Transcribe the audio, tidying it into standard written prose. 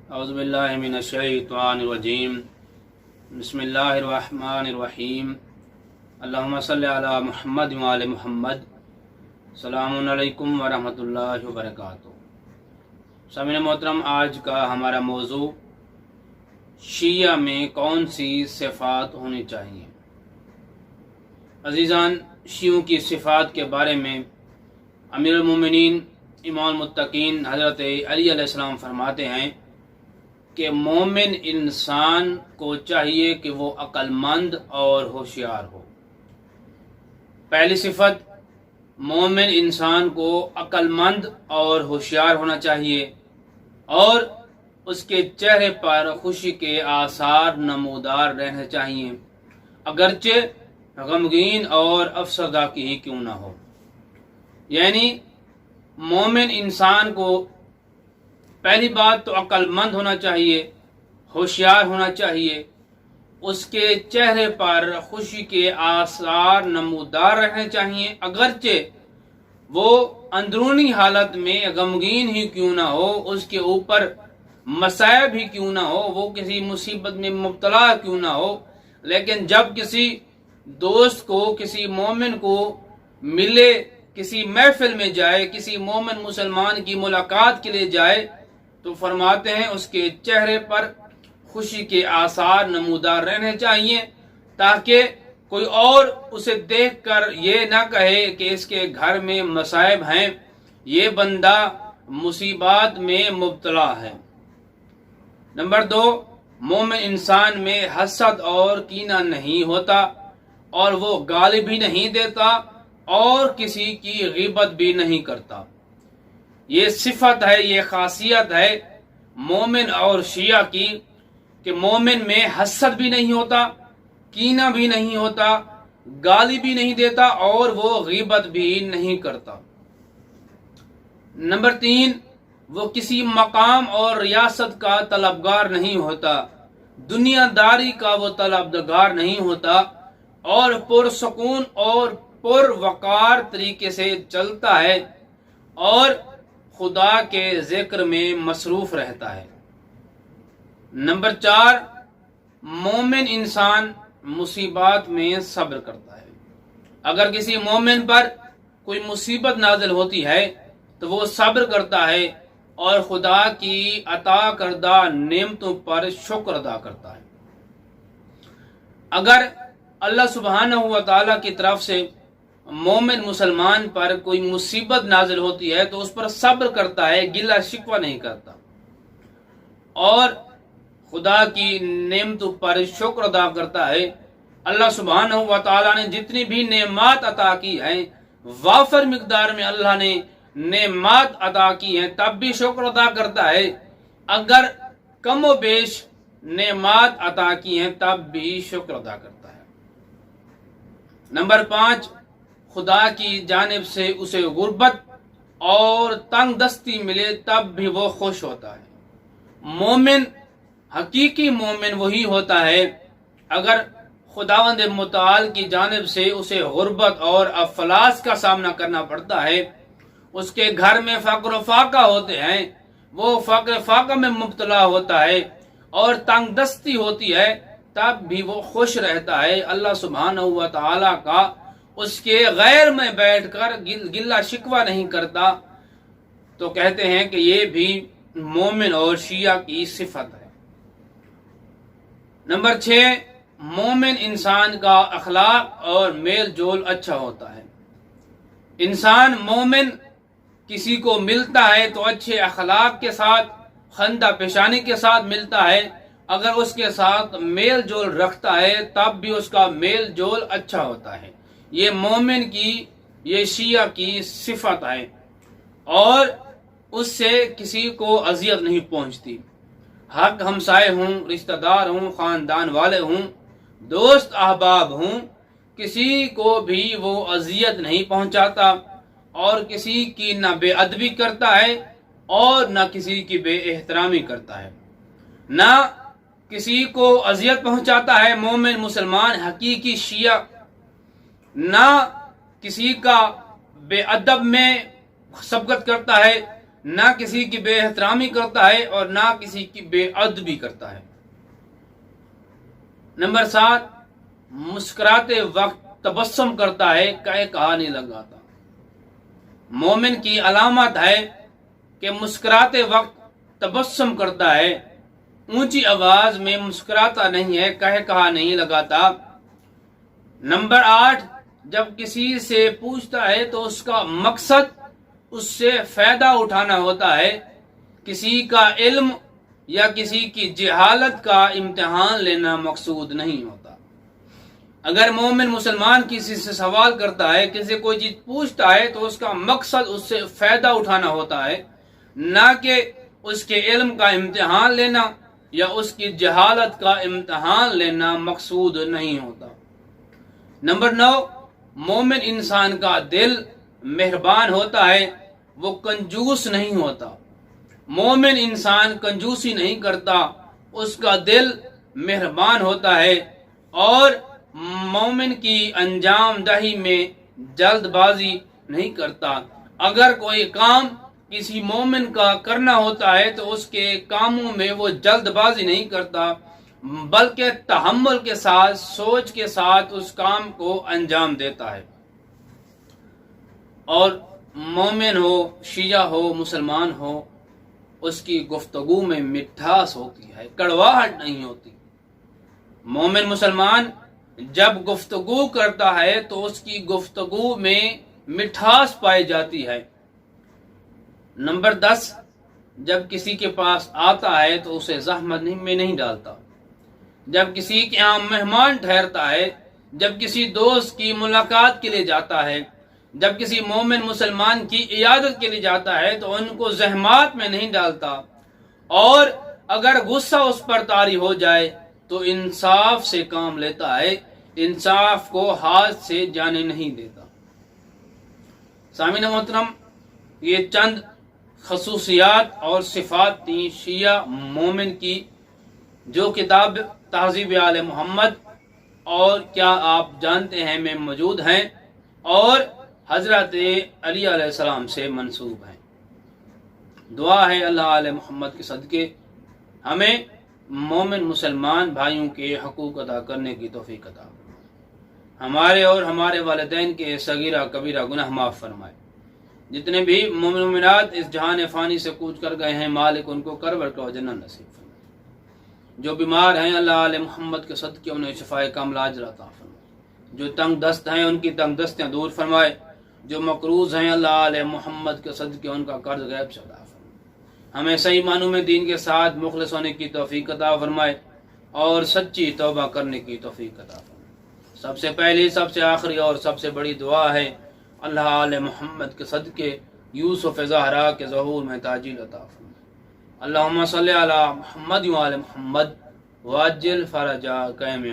اعوذ باللہ من الشیطان الرجیم بسم اللہ الرحمن الرحیم اللہم صلی علی محمد وعلی محمد السلام علیکم ورحمۃ اللہ وبرکاتہ۔ سامعین محترم، آج کا ہمارا موضوع شیعہ میں کون سی صفات ہونی چاہیے۔ عزیزان، شیعوں کی صفات کے بارے میں امیر المومنین امام المتقین حضرت علی علیہ السلام فرماتے ہیں کہ مومن انسان کو چاہیے کہ وہ عقل مند اور ہوشیار ہو۔ پہلی صفت، مومن انسان کو عقل مند اور ہوشیار ہونا چاہیے اور اس کے چہرے پر خوشی کے آثار نمودار رہنے چاہیے، اگرچہ غمگین اور افسردہ کی ہی کیوں نہ ہو۔ یعنی مومن انسان کو پہلی بات تو عقل مند ہونا چاہیے، ہوشیار ہونا چاہیے، اس کے چہرے پر خوشی کے آثار نمودار رہنے چاہیے، اگرچہ وہ اندرونی حالت میں غمگین ہی کیوں نہ ہو، اس کے اوپر مصائب ہی کیوں نہ ہو، وہ کسی مصیبت میں مبتلا کیوں نہ ہو، لیکن جب کسی دوست کو، کسی مومن کو ملے، کسی محفل میں جائے، کسی مومن مسلمان کی ملاقات کے لیے جائے، تو فرماتے ہیں اس کے چہرے پر خوشی کے آثار نمودار رہنے چاہیے، تاکہ کوئی اور اسے دیکھ کر یہ نہ کہے کہ اس کے گھر میں مصائب ہیں، یہ بندہ مصیبات میں مبتلا ہے۔ نمبر 2، مومن انسان میں حسد اور کینہ نہیں ہوتا اور وہ گالی بھی نہیں دیتا اور کسی کی غیبت بھی نہیں کرتا۔ یہ صفت ہے، یہ خاصیت ہے مومن اور شیعہ کی کہ مومن میں حسد بھی نہیں ہوتا، کینہ بھی نہیں ہوتا، گالی بھی نہیں دیتا اور وہ غیبت بھی نہیں کرتا۔ نمبر 3، وہ کسی مقام اور ریاست کا طلبگار نہیں ہوتا، دنیا داری کا وہ طلبگار نہیں ہوتا اور پرسکون اور پروقار طریقے سے چلتا ہے اور خدا کے ذکر میں مصروف رہتا ہے۔ نمبر 4، مومن انسان مصیبات میں صبر کرتا ہے۔ اگر کسی مومن پر کوئی مصیبت نازل ہوتی ہے تو وہ صبر کرتا ہے اور خدا کی عطا کردہ نعمتوں پر شکر ادا کرتا ہے۔ اگر اللہ سبحانہ و تعالیٰ کی طرف سے مومن مسلمان پر کوئی مصیبت نازل ہوتی ہے تو اس پر صبر کرتا ہے، گلہ شکوہ نہیں کرتا اور خدا کی نعمتوں پر شکر ادا کرتا ہے۔ اللہ سبحانہ و تعالیٰ نے جتنی بھی نعمات عطا کی ہیں، وافر مقدار میں اللہ نے نعمات عطا کی ہیں، تب بھی شکر ادا کرتا ہے۔ اگر کم و بیش نعمات عطا کی ہیں تب بھی شکر ادا کرتا ہے۔ نمبر 5، خدا کی جانب سے اسے غربت اور تنگ دستی ملے تب بھی وہ خوش ہوتا ہے۔ مومن، حقیقی مومن وہی ہوتا ہے اگر خداوند متعال کی جانب سے اسے غربت اور افلاس کا سامنا کرنا پڑتا ہے، اس کے گھر میں فقر و فاقہ ہوتے ہیں، وہ فقر فاقہ میں مبتلا ہوتا ہے اور تنگ دستی ہوتی ہے، تب بھی وہ خوش رہتا ہے۔ اللہ سبحانہ و تعالی کا اس کے غیر میں بیٹھ کر گلہ شکوہ نہیں کرتا، تو کہتے ہیں کہ یہ بھی مومن اور شیعہ کی صفت ہے۔ نمبر 6، مومن انسان کا اخلاق اور میل جول اچھا ہوتا ہے۔ انسان مومن کسی کو ملتا ہے تو اچھے اخلاق کے ساتھ، خندہ پیشانی کے ساتھ ملتا ہے، اگر اس کے ساتھ میل جول رکھتا ہے تب بھی اس کا میل جول اچھا ہوتا ہے۔ یہ مومن کی، یہ شیعہ کی صفت ہے اور اس سے کسی کو اذیت نہیں پہنچتی۔ حق ہمسائے ہوں، رشتہ دار ہوں، خاندان والے ہوں، دوست احباب ہوں، کسی کو بھی وہ اذیت نہیں پہنچاتا اور کسی کی نہ بے ادبی کرتا ہے اور نہ کسی کی بے احترامی کرتا ہے، نہ کسی کو اذیت پہنچاتا ہے۔ مومن مسلمان حقیقی شیعہ نہ کسی کا بے ادب میں سبقت کرتا ہے، نہ کسی کی بے احترامی کرتا ہے اور نہ کسی کی بے ادبی کرتا ہے۔ نمبر 7، مسکراتے وقت تبسم کرتا ہے، کہا نہیں لگاتا۔ مومن کی علامت ہے کہ مسکراتے وقت تبسم کرتا ہے، اونچی آواز میں مسکراتا نہیں ہے، کہا نہیں لگاتا۔ نمبر 8، جب کسی سے پوچھتا ہے تو اس کا مقصد اس سے فائدہ اٹھانا ہوتا ہے، کسی کا علم یا کسی کی جہالت کا امتحان لینا مقصود نہیں ہوتا۔ اگر مومن مسلمان کسی سے سوال کرتا ہے، کسی سے کوئی چیز پوچھتا ہے تو اس کا مقصد اس سے فائدہ اٹھانا ہوتا ہے، نہ کہ اس کے علم کا امتحان لینا یا اس کی جہالت کا امتحان لینا مقصود نہیں ہوتا۔ نمبر 9، مومن انسان کا دل مہربان ہوتا ہے، وہ کنجوس نہیں ہوتا۔ مومن انسان کنجوسی نہیں کرتا، اس کا دل مہربان ہوتا ہے، اور مومن کی انجام دہی میں جلد بازی نہیں کرتا۔ اگر کوئی کام کسی مومن کا کرنا ہوتا ہے تو اس کے کاموں میں وہ جلد بازی نہیں کرتا، بلکہ تحمل کے ساتھ، سوچ کے ساتھ اس کام کو انجام دیتا ہے۔ اور مومن ہو، شیعہ ہو، مسلمان ہو، اس کی گفتگو میں مٹھاس ہوتی ہے، کڑواہٹ نہیں ہوتی۔ مومن مسلمان جب گفتگو کرتا ہے تو اس کی گفتگو میں مٹھاس پائی جاتی ہے۔ نمبر 10، جب کسی کے پاس آتا ہے تو اسے زحمت میں نہیں ڈالتا۔ جب کسی کے یہاں مہمان ٹھہرتا ہے، جب کسی دوست کی ملاقات کے لیے جاتا ہے، جب کسی مومن مسلمان کی عیادت کے لیے جاتا ہے تو ان کو زحمات میں نہیں ڈالتا، اور اگر غصہ اس پر طاری ہو جائے تو انصاف سے کام لیتا ہے، انصاف کو ہاتھ سے جانے نہیں دیتا۔ سامعین محترم، یہ چند خصوصیات اور صفات تھیں شیعہ مومن کی، جو کتاب تہذیب آل محمد اور کیا آپ جانتے ہیں میں موجود ہیں، اور حضرت علی علیہ السلام سے منسوب ہیں۔ دعا ہے اللہ علیہ محمد کے صدقے ہمیں مومن مسلمان بھائیوں کے حقوق ادا کرنے کی توفیق عطا فرمائے، ہمارے اور ہمارے والدین کے صغیرہ کبیرہ گناہ معاف فرمائے۔ جتنے بھی مومن مومنات اس جہان فانی سے کوچ کر گئے ہیں، مالک ان کو کربر کا جنت نصیب فرمائے۔ جو بیمار ہیں اللہ علیہ محمد کے صدقے انہیں شفائے کاملہ عاجل عطا فرمائے۔ جو تنگ دست ہیں ان کی تنگ دستیاں دور فرمائے۔ جو مقروض ہیں اللہ علیہ محمد کے صدقے ان کا قرض غیب سے ادا فرمائے۔ ہمیں صحیح معنوں میں دین کے ساتھ مخلص ہونے کی توفیق عطا فرمائے اور سچی توبہ کرنے کی توفیق عطا فرمائے۔ سب سے پہلی، سب سے آخری اور سب سے بڑی دعا ہے اللہ علیہ محمد کے صدقے یوسف زہرا کے ظہور میں تعجیل عطا فرمائے۔ اللہم صلی علی محمد و علی محمد وعجل فرجا قیم